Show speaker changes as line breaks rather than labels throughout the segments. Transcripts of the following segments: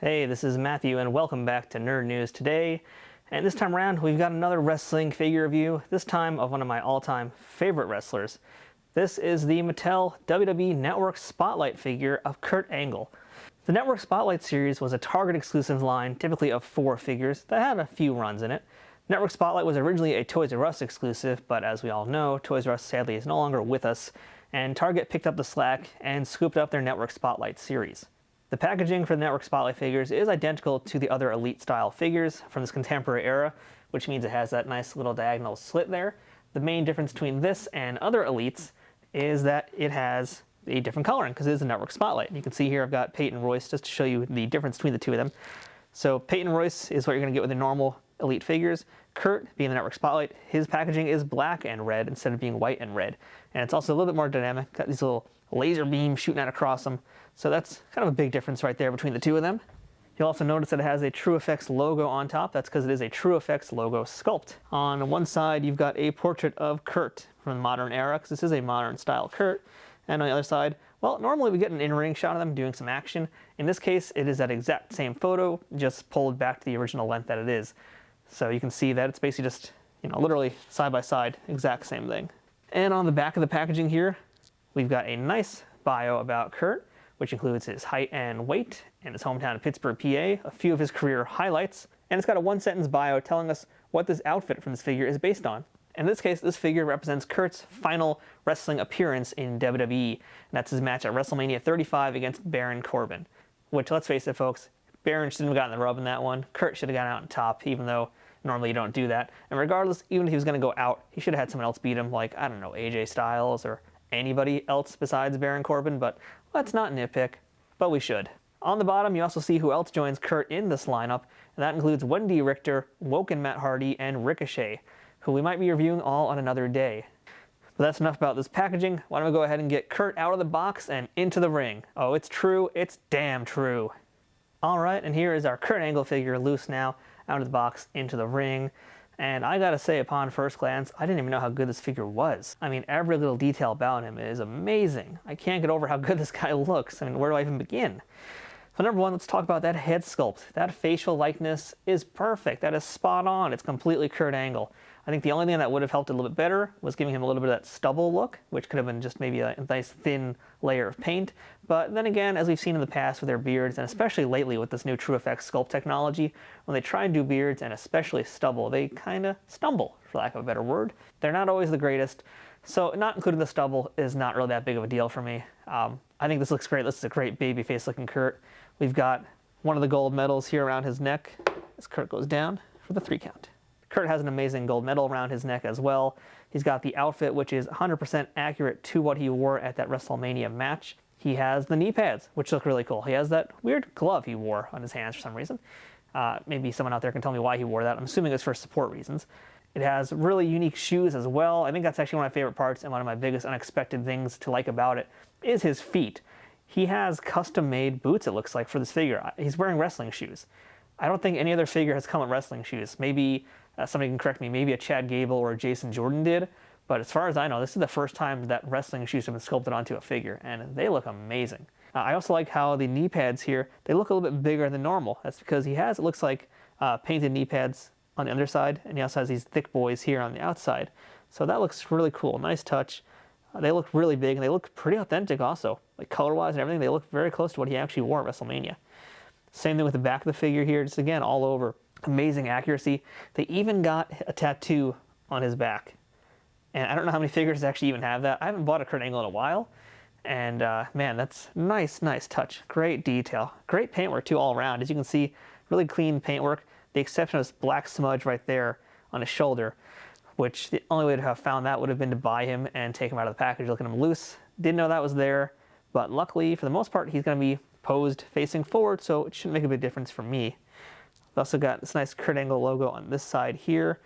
Hey, this is Matthew and welcome back to Nerd News Today. And this time around, we've got another wrestling figure review, this time of one of my all-time favorite wrestlers. This is the Mattel WWE Network Spotlight figure of Kurt Angle. The Network Spotlight series was a Target exclusive line, typically of 4 figures, that had a few runs in it. Network Spotlight was originally a Toys R Us exclusive, but as we all know, Toys R Us sadly is no longer with us, and Target picked up the slack and scooped up their Network Spotlight series. The packaging for the Network Spotlight figures is identical to the other Elite-style figures from this contemporary era, which means it has that nice little diagonal slit there. The main difference between this and other Elites is that it has a different coloring, because it is a Network Spotlight. You can see here I've got Payton Royce just to show you the difference between the two of them. So Payton Royce is what you're going to get with the normal Elite figures. Kurt, being the Network Spotlight, his packaging is black and red instead of being white and red. And it's also a little bit more dynamic, got these little laser beams shooting out across them. So that's kind of a big difference right there between the two of them. You'll also notice that it has a True Effects logo on top. That's because it is a True Effects logo sculpt. On one side, you've got a portrait of Kurt from the modern era, because this is a modern style Kurt. And on the other side, well, normally we get an in-ring shot of them doing some action. In this case, it is that exact same photo, just pulled back to the original length that it is. So you can see that it's basically just, literally side by side, exact same thing. And on the back of the packaging here, we've got a nice bio about Kurt, which includes his height and weight, and his hometown of Pittsburgh, PA, a few of his career highlights, and it's got a one-sentence bio telling us what this outfit from this figure is based on. In this case, this figure represents Kurt's final wrestling appearance in WWE, and that's his match at WrestleMania 35 against Baron Corbin. Which, let's face it, folks, Baron shouldn't have gotten the rub in that one. Kurt should have gotten out on top, even though normally you don't do that. And regardless, even if he was going to go out, he should have had someone else beat him, like, I don't know, AJ Styles or anybody else besides Baron Corbin, but let's not nitpick, but we should. On the bottom, you also see who else joins Kurt in this lineup, and that includes Wendy Richter, Woken Matt Hardy, and Ricochet, who we might be reviewing all on another day. But that's enough about this packaging. Why don't we go ahead and get Kurt out of the box and into the ring. Oh, it's true. It's damn true. Alright, and here is our Kurt Angle figure loose now, out of the box, into the ring. And I gotta say, upon first glance, I didn't even know how good this figure was. I mean, every little detail about him is amazing. I can't get over how good this guy looks. I mean, where do I even begin? So number one, let's talk about that head sculpt. That facial likeness is perfect. That is spot on. It's completely Kurt Angle. I think the only thing that would have helped a little bit better was giving him a little bit of that stubble look, which could have been just maybe a nice thin layer of paint. But then again, as we've seen in the past with their beards, and especially lately with this new True Effects sculpt technology, when they try and do beards, and especially stubble, they kind of stumble, for lack of a better word. They're not always the greatest, so not including the stubble is not really that big of a deal for me. I think this looks great. This is a great babyface looking Kurt. We've got one of the gold medals here around his neck as Kurt goes down for the 3 count. Kurt has an amazing gold medal around his neck as well. He's got the outfit, which is 100% accurate to what he wore at that WrestleMania match. He has the knee pads, which look really cool. He has that weird glove he wore on his hands for some reason. Maybe someone out there can tell me why he wore that. I'm assuming it's for support reasons. It has really unique shoes as well. I think that's actually one of my favorite parts, and one of my biggest unexpected things to like about it is his feet. He has custom-made boots, it looks like, for this figure. He's wearing wrestling shoes. I don't think any other figure has come with wrestling shoes. Maybe somebody can correct me, maybe a Chad Gable or a Jason Jordan did, but as far as I know, this is the first time that wrestling shoes have been sculpted onto a figure, and they look amazing. I also like how the knee pads here, they look a little bit bigger than normal. That's because he has, it looks like, painted knee pads on the underside, and he also has these thick boys here on the outside. So that looks really cool, nice touch. They look really big, and they look pretty authentic also. Like color-wise and everything, they look very close to what he actually wore at WrestleMania. Same thing with the back of the figure here, just again, all over. Amazing accuracy. They even got a tattoo on his back. And I don't know how many figures actually even have that. I haven't bought a Kurt Angle in a while. And man, that's nice touch. Great detail. Great paintwork too all around. As you can see, really clean paintwork. The exception of this black smudge right there on his shoulder, which the only way to have found that would have been to buy him and take him out of the package, looking at him loose. Didn't know that was there, but luckily, for the most part, he's going to be posed facing forward, so it shouldn't make a big difference for me. We've also got this nice Kurt Angle logo on this side here.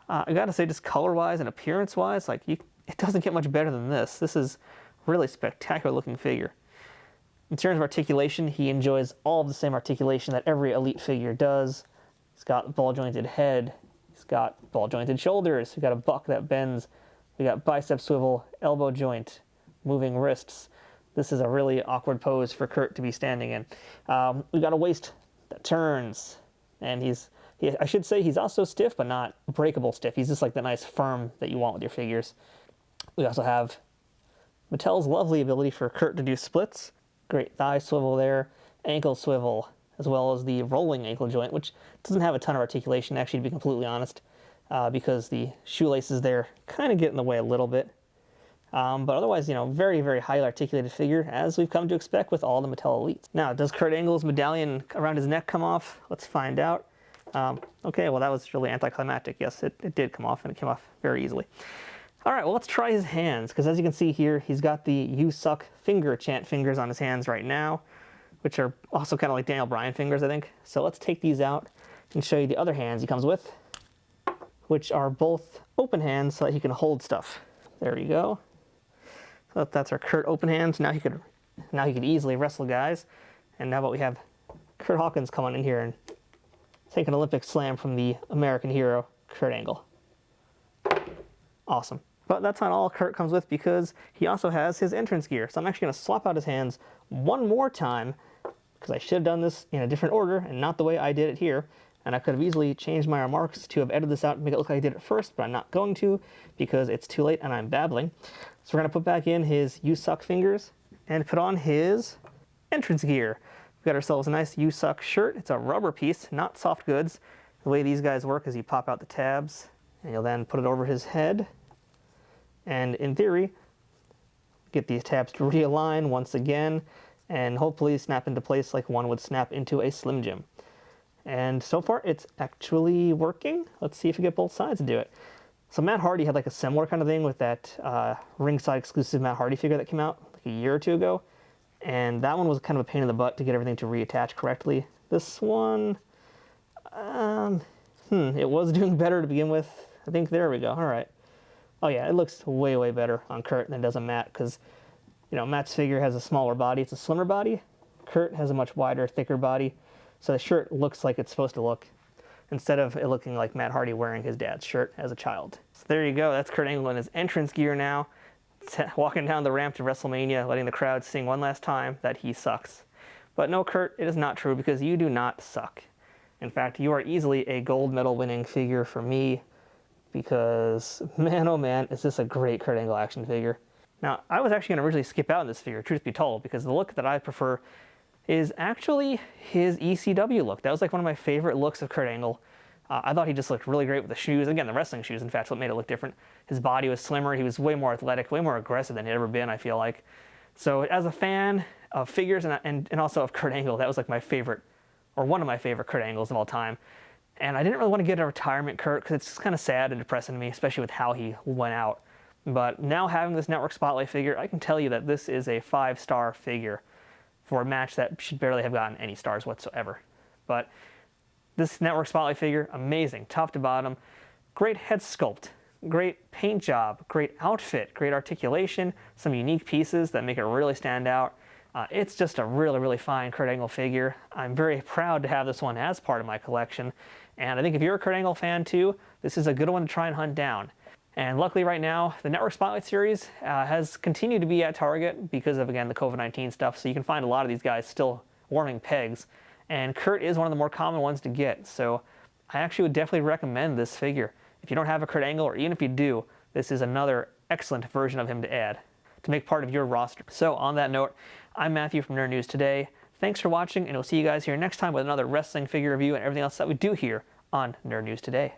I gotta say, just color-wise and appearance-wise, it doesn't get much better than this. This is really spectacular looking figure. In terms of articulation, he enjoys all of the same articulation that every Elite figure does. He's got ball-jointed head. He's got ball-jointed shoulders. We've got a buck that bends. We got bicep swivel, elbow joint, moving wrists. This is a really awkward pose for Kurt to be standing in. We've got a waist that turns. And I should say he's also stiff, but not breakable stiff. He's just like the nice firm that you want with your figures. We also have Mattel's lovely ability for Kurt to do splits. Great thigh swivel there, ankle swivel, as well as the rolling ankle joint, which doesn't have a ton of articulation, actually, to be completely honest, because the shoelaces there kind of get in the way a little bit. But otherwise, very, very highly articulated figure, as we've come to expect with all the Mattel Elites. Now, does Kurt Angle's medallion around his neck come off? Let's find out. Okay, well, that was really anticlimactic. Yes, it did come off, and it came off very easily. All right, well, let's try his hands, because as you can see here, he's got the "You Suck" finger chant fingers on his hands right now, which are also kind of like Daniel Bryan fingers, I think. So let's take these out and show you the other hands he comes with, which are both open hands so that he can hold stuff. There you go. So that's our Kurt open hands. Now he could easily wrestle guys. And now about we have Kurt Hawkins coming in here and take an Olympic slam from the American hero, Kurt Angle. Awesome. But that's not all Kurt comes with, because he also has his entrance gear. So I'm actually going to swap out his hands one more time, because I should have done this in a different order and not the way I did it here. And I could have easily changed my remarks to have edited this out and make it look like I did it first, but I'm not going to, because it's too late and I'm babbling. So we're going to put back in his "You Suck" fingers and put on his entrance gear. We've got ourselves a nice "You Suck" shirt. It's a rubber piece, not soft goods. The way these guys work is you pop out the tabs, and you'll then put it over his head. And in theory, get these tabs to realign once again, and hopefully snap into place like one would snap into a Slim Jim. And so far, it's actually working. Let's see if we get both sides to do it. So Matt Hardy had like a similar kind of thing with that ringside exclusive Matt Hardy figure that came out like a year or two ago. And that one was kind of a pain in the butt to get everything to reattach correctly. This one, it was doing better to begin with. I think there we go. All right. Oh yeah, it looks way, way better on Kurt than it does on Matt, because, Matt's figure has a smaller body. It's a slimmer body. Kurt has a much wider, thicker body. So the shirt looks like it's supposed to look, instead of it looking like Matt Hardy wearing his dad's shirt as a child. So there you go. That's Kurt Angle in his entrance gear now, walking down the ramp to WrestleMania, letting the crowd sing one last time that he sucks. But no, Kurt, it is not true, because you do not suck. In fact, you are easily a gold medal winning figure for me, because, man, oh man, is this a great Kurt Angle action figure. Now, I was actually going to originally skip out on this figure, truth be told, because the look that I prefer is actually his ECW look. That was like one of my favorite looks of Kurt Angle. I thought he just looked really great with the shoes. Again, the wrestling shoes, in fact, what made it look different. His body was slimmer. He was way more athletic, way more aggressive than he'd ever been, I feel like. So as a fan of figures and also of Kurt Angle, that was like my favorite, or one of my favorite Kurt Angles of all time. And I didn't really want to get a retirement Kurt, because it's just kind of sad and depressing to me, especially with how he went out. But now having this Network Spotlight figure, I can tell you that this is a 5-star figure for a match that should barely have gotten any stars whatsoever. But this Network Spotlight figure, amazing, top to bottom, great head sculpt, great paint job, great outfit, great articulation, some unique pieces that make it really stand out. It's just a really, really fine Kurt Angle figure. I'm very proud to have this one as part of my collection. And I think if you're a Kurt Angle fan too, this is a good one to try and hunt down. And luckily right now, the Network Spotlight series has continued to be at Target because of, again, the COVID-19 stuff. So you can find a lot of these guys still warming pegs. And Kurt is one of the more common ones to get. So I actually would definitely recommend this figure. If you don't have a Kurt Angle, or even if you do, this is another excellent version of him to add, to make part of your roster. So on that note, I'm Matthew from Nerd News Today. Thanks for watching, and we'll see you guys here next time with another wrestling figure review and everything else that we do here on Nerd News Today.